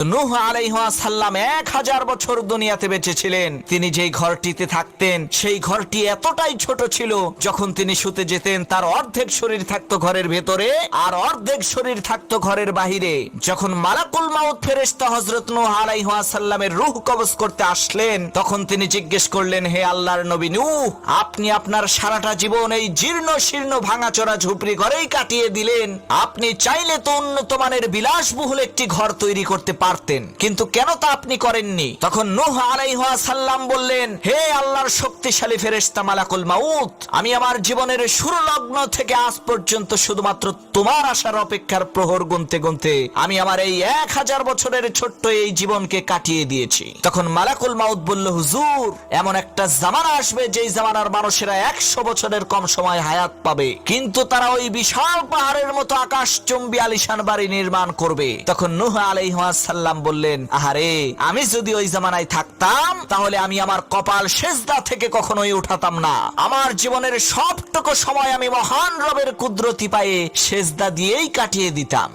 নূহ আলাইহিস সালাম 1000 বছর দুনিয়াতে বেঁচে ছিলেন। তিনি যেই ঘরটিতে থাকতেন সেই ঘরটি এতটাই ছোট ছিল, যখন তিনি শুতে যেতেন তার অর্ধেক শরীর থাকতো ঘরের ভেতরে আর অর্ধেক শরীর থাকতো ঘরের বাহিরে। যখন মালাকুল মাউত ফেরেশতা হযরত নূহ আলাইহিস সালামের রূহ কবজ করতে আসলেন, তখন তিনি জিজ্ঞেস করলেন, হে আল্লাহর নবী নূহ, আপনি আপনার সারাটা জীবন এই জীর্ণ শীর্ণ ভাঙাচোরা ঝুপড়ি ঘরেই কাটিয়ে দিলেন। আপনি চাইলে তো উন্নত মানের বিলাসবহুল একটি ঘর তৈরি করতে পারতেন, কিন্তু কেন তা আপনি করেননি? তখন নূহ আলাইহিস সালাম বললেন, হে আল্লাহর শক্তিশালী ফেরেশতা মালাকুল মাউত, আমি আমার জীবনের শুরু লগ্ন থেকে আজ পর্যন্ত শুধুমাত্র তোমার আসার অপেক্ষার প্রহর গুনতে গুনতে আমি আমার এই 1000 বছরের ছোট্ট এই জীবনকে কাটিয়ে দিয়েছি। তখন মালাকুল মাউত বলল, হুজুর, এমন একটা জামানা আসবে যেই জামানার মানুষেরা 100 বছরের কম সময় হায়াত পাবে, কিন্তু তারা ওই বিশাল পাহাড়ের মতো আকাশচুম্বী আলিশান বাড়ি নির্মাণ করবে। তখন নূহ আলাইহিস সালাম বললেন, আহারে, আমি যদি ওই জামানায় থাকতাম তাহলে আমি আমার কপাল সেজদা থেকে কখনোই উঠাতাম না। আমার জীবনের সবটুকু সময় আমি মহান রবের কুদরতি পায়ে সেজদা দিয়েই কাটিয়ে দিতাম।